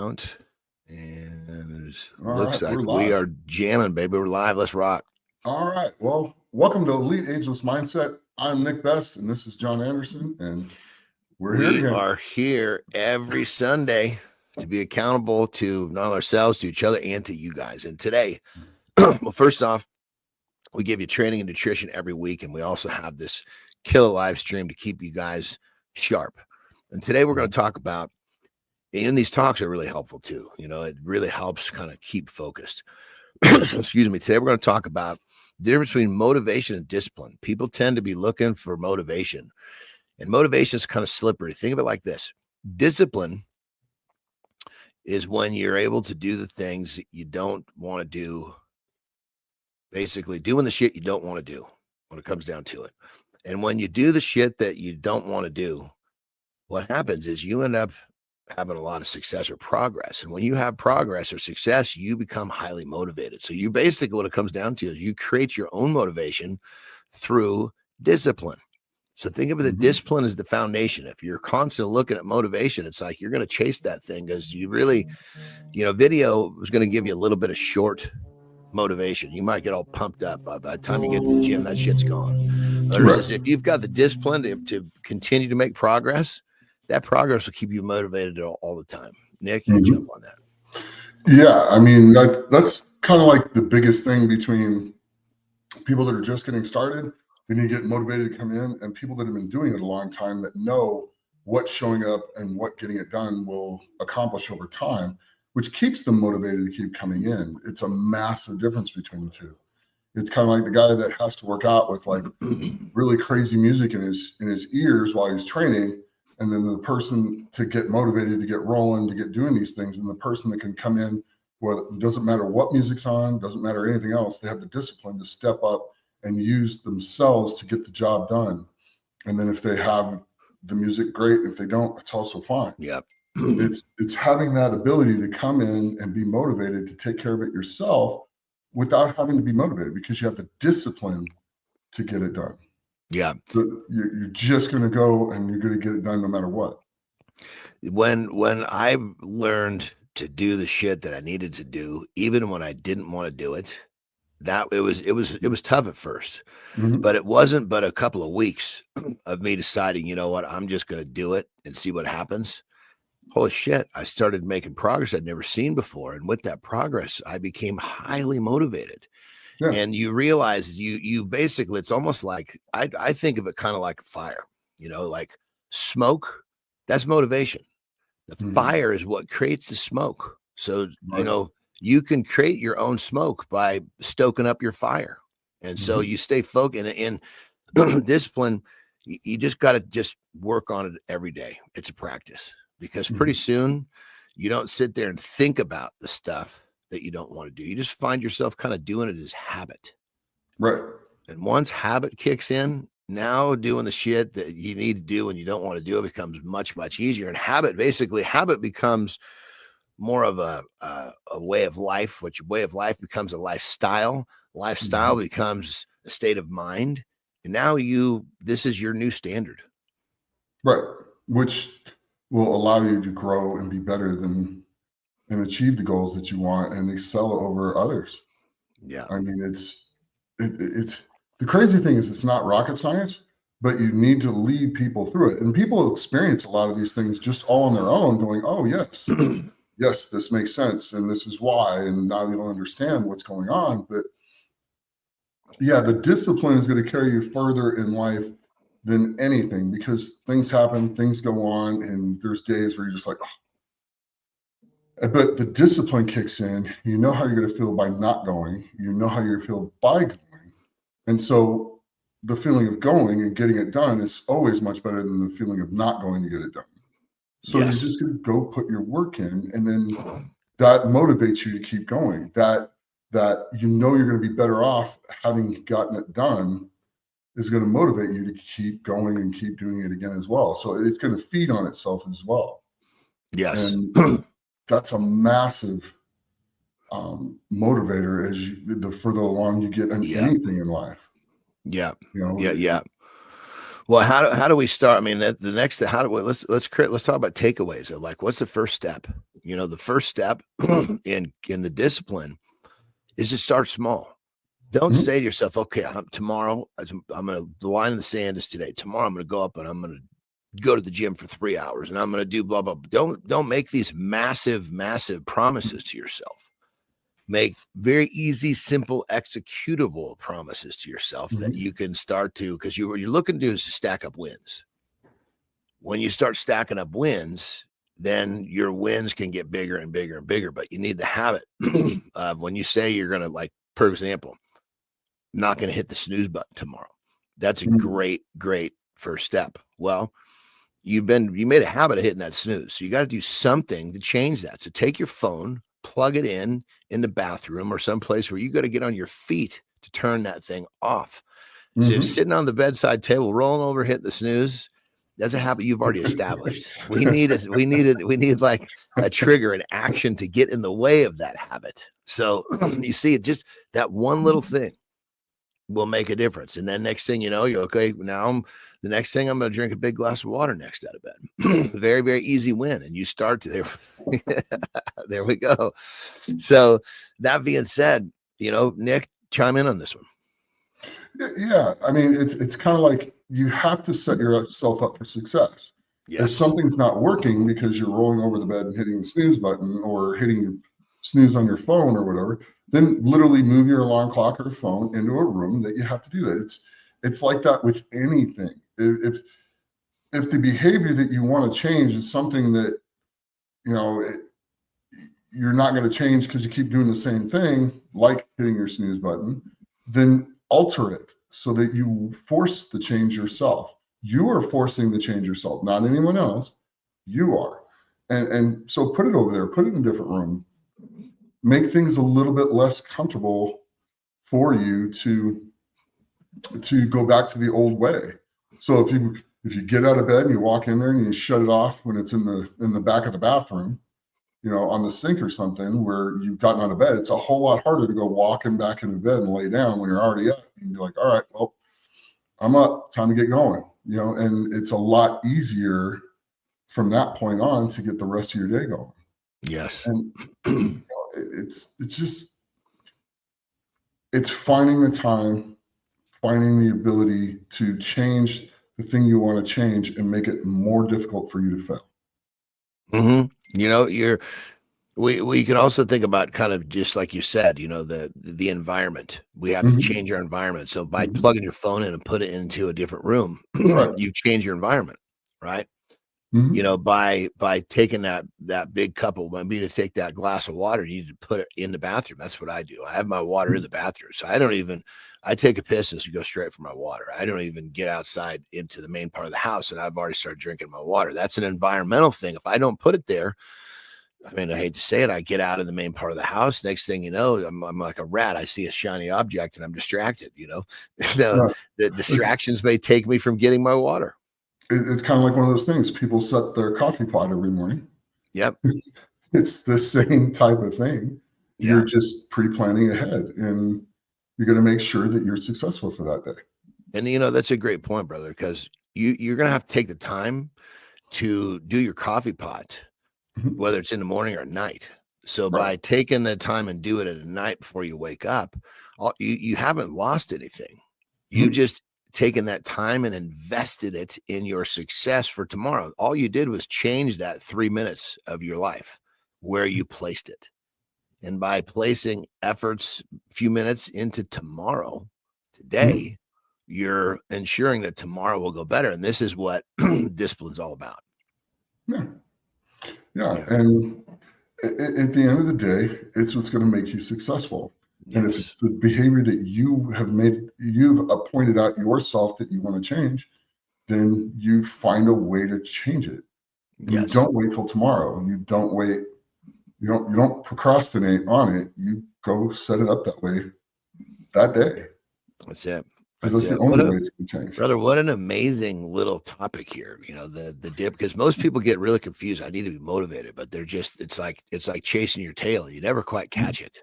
count. And it All looks right, we're like we live. are jamming, baby. We're live. Let's rock. All right. Well, welcome to Elite Ageless Mindset. I'm Nick Best, and this is Jon Andersen, and we're here We again. are here every Sunday to be accountable to not ourselves, to each other, and to you guys. And today, well, first off, we give you training and nutrition every week, and we also have this killer live stream to keep you guys sharp. And today we're going to talk about, and these talks are really helpful too. You know, it really helps kind of keep focused. Excuse me. Today we're going to talk about the difference between motivation and discipline. People tend to be looking for motivation, and motivation is kind of slippery. Think of it like this: discipline is when you're able to do the things that you don't want to do, basically doing the shit you don't want to do when it comes down to it. And when you do the shit that you don't want to do, what happens is you end up having a lot of success or progress. And when you have progress or success, you become highly motivated. So you basically, what it comes down to is you create your own motivation through discipline. So think of it, the discipline is the foundation. If you're constantly looking at motivation, it's like you're going to chase that thing because you really, video is going to give you a little bit of short motivation. You might get all pumped up. By the time you get to the gym, that shit's gone. Versus if you've got the discipline to continue to make progress, that progress will keep you motivated all the time. Nick, you jump on that. Yeah, I mean, that's kind of like the biggest thing between people that are just getting started, then you get motivated to come in, and people that have been doing it a long time that know what showing up and what getting it done will accomplish over time, which keeps them motivated to keep coming in. It's a massive difference between the two. It's kind of like the guy that has to work out with like really crazy music in his ears while he's training, and then the person to get motivated to get rolling to get doing these things, and the person that can come in, well, it doesn't matter what music's on, doesn't matter anything else, they have the discipline to step up and use themselves to get the job done. And then if they have the music, great. If they don't, it's also fine. Yep. It's having that ability to come in and be motivated to take care of it yourself without having to be motivated, because you have the discipline to get it done. Yeah. So you're just going to go and you're going to get it done no matter what. When I learned to do the shit that I needed to do, even when I didn't want to do it, that it was tough at first, but it wasn't but a couple of weeks of me deciding, you know what, I'm just going to do it and see what happens. Holy shit, I started making progress I'd never seen before. And with that progress, I became highly motivated. Yeah. And you realize you basically, it's almost like, I think of it kind of like a fire, like smoke, that's motivation. The fire is what creates the smoke. So, you can create your own smoke by stoking up your fire. And so you stay focused in discipline. You just got to just work on it every day. It's a practice, because pretty soon you don't sit there and think about the stuff that you don't want to do. You just find yourself kind of doing it as habit. Right. And once habit kicks in, now doing the shit that you need to do and you don't want to do it becomes much, much easier. And habit becomes more of a way of life, which way of life becomes a lifestyle. Lifestyle becomes a state of mind. And now this is your new standard. Right. Which will allow you to grow and be better and achieve the goals that you want and excel over others. Yeah. I mean, it's the crazy thing is it's not rocket science, but you need to lead people through it. And people experience a lot of these things just all on their own, going, oh, yes, yes, this makes sense. And this is why. And now you don't understand what's going on. But yeah, the discipline is going to carry you further in life than anything, because things happen, things go on, and there's days where you're just like, oh. But the discipline kicks in. You know how you're going to feel by not going. You know how you're going to feel by going. And so the feeling of going and getting it done is always much better than the feeling of not going to get it done. So you're just going to go put your work in, and then that motivates you to keep going. That you're going to be better off having gotten it done is going to motivate you to keep going and keep doing it again as well. So it's going to feed on itself as well. Yes. And that's a massive motivator as the further along you get in anything in life. Yeah. Yeah. Well, how do we start? I mean, let's talk about takeaways. Like, what's the first step? The first step in the discipline is to start small. Don't Mhm. say to yourself, okay, tomorrow, the line in the sand is today. Tomorrow I'm going to go up and I'm going to go to the gym for 3 hours and I'm going to do blah, blah. Don't make these massive, massive promises to yourself. Make very easy, simple, executable promises to yourself that Mhm. you can start to, because what you're looking to do is to stack up wins. When you start stacking up wins, then your wins can get bigger and bigger and bigger. But you need the habit of when you say you're going to, like, for example, not going to hit the snooze button tomorrow. That's a Mhm. great, great first step. Well, you made a habit of hitting that snooze. So you got to do something to change that. So take your phone, plug it in the bathroom or someplace where you got to get on your feet to turn that thing off. So if Mhm. sitting on the bedside table, rolling over, hitting the snooze, that's a habit you've already established. We need like a trigger, an action to get in the way of that habit. So you see, it just that one little thing will make a difference. And then next thing you know, you're okay. Now the next thing I'm going to drink a big glass of water next out of bed. Very, very easy win. And you start to there. There we go. So that being said, Nick, chime in on this one. Yeah, I mean, it's kind of like you have to set yourself up for success. If Yes. something's not working because you're rolling over the bed and hitting the snooze button or hitting your snooze on your phone or whatever, then literally move your alarm clock or phone into a room that you have to do that. It's like that with anything. If the behavior that you want to change is something that you know you're not going to change because you keep doing the same thing, like hitting your snooze button, then alter it so that you force the change yourself. You are forcing the change yourself, not anyone else. You are. And so put it over there, put it in a different room, make things a little bit less comfortable for you to go back to the old way. So if you get out of bed and you walk in there and you shut it off when it's in the back of the bathroom, on the sink or something where you've gotten out of bed, it's a whole lot harder to go walking back into bed and lay down when you're already up. And be like, all right, well, I'm up, time to get going. And it's a lot easier from that point on to get the rest of your day going. Yes. And it's just it's finding the time, finding the ability to change the thing you want to change and make it more difficult for you to fail. hmm we can also think about, kind of just like you said, the environment. We have to Mhm. change our environment. So by Mhm. plugging your phone in and put it into a different room, Right. you change your environment, right? Mhm. By taking that big cup of, I mean, to take that glass of water, you need to put it in the bathroom. That's what I do. I have my water in the bathroom. So I take a piss and go straight for my water. I don't even get outside into the main part of the house, and I've already started drinking my water. That's an environmental thing. If I don't put it there, I mean, I hate to say it, I get out in the main part of the house. Next thing you know, I'm like a rat. I see a shiny object and I'm distracted. So Right. the It's distractions may take me from getting my water. it's kind of like one of those things. People set their coffee pot every morning. Yep. It's the same type of thing. You're Yeah. just pre-planning ahead, and you're going to make sure that you're successful for that day. And that's a great point, brother, because you're gonna have to take the time to do your coffee pot, Mhm. whether it's in the morning or at night. So Right. by taking the time and do it at night before you wake up, you haven't lost anything. You Mhm. just taken that time and invested it in your success for tomorrow. All you did was change that 3 minutes of your life where you placed it. And by placing efforts, a few minutes into tomorrow, Mhm. today, you're ensuring that tomorrow will go better. And this is what discipline's all about. Yeah. Yeah. Yeah. And at the end of the day, it's what's going to make you successful. And if Yes. it's the behavior that you've appointed out yourself that you want to change, then you find a way to change it. And you Yes. don't wait till tomorrow. You don't wait. You don't procrastinate on it. You go set it up that way that day That's it. because That's that's the it. only way it's going to change. Brother, what an amazing little topic here. The dip, because most people get really confused. I need to be motivated, but it's like chasing your tail. You never quite catch it.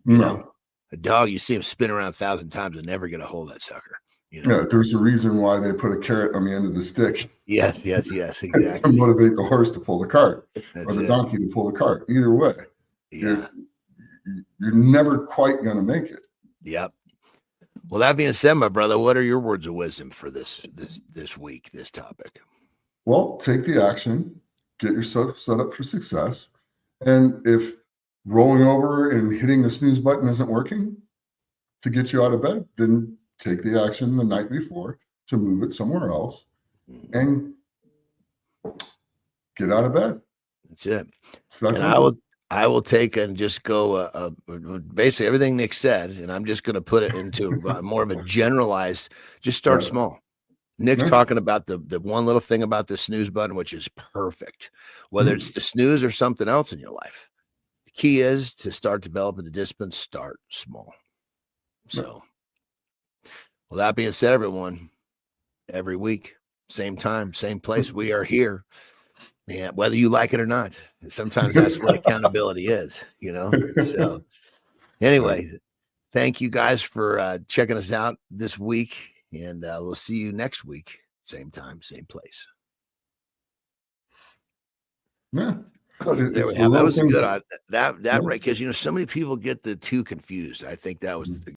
You know, No. a dog, you see him spin around 1,000 times and never get a hold of that sucker. you Yeah, know? there's a reason why they put a carrot on the end of the stick Yes, to exactly. motivate the horse to pull the cart or That's the it. donkey to pull the cart. Either way, Yeah. you're you're never quite going to make it. Yep. Well, that being said, my brother, what are your words of wisdom for this week, this topic? Well, take the action, get yourself set up for success. And if rolling over and hitting the snooze button isn't working to get you out of bed, then take the action the night before to move it somewhere else Mhm. and get out of bed. That's it. It's that And simple. I will take and just go basically everything Nick said, and I'm just going to put it into more of a generalized. Just start Yeah. small. Nick's Yeah. talking about the one little thing about the snooze button, which is perfect. Whether it's Mhm. the snooze or something else in your life, the key is to start developing the discipline. Start small. Yeah. So, well, that being said, everyone, every week, same time, same place, we are here. Yeah, whether you like it or not. Sometimes that's what accountability is, you know? So, Yeah. anyway, thank you guys for checking us out this week, and we'll see you next week. Same time, same place. Yeah. But There it's we the have. That little was a things. good that Yeah. right because so many people get the two confused. I think that was Mhm. the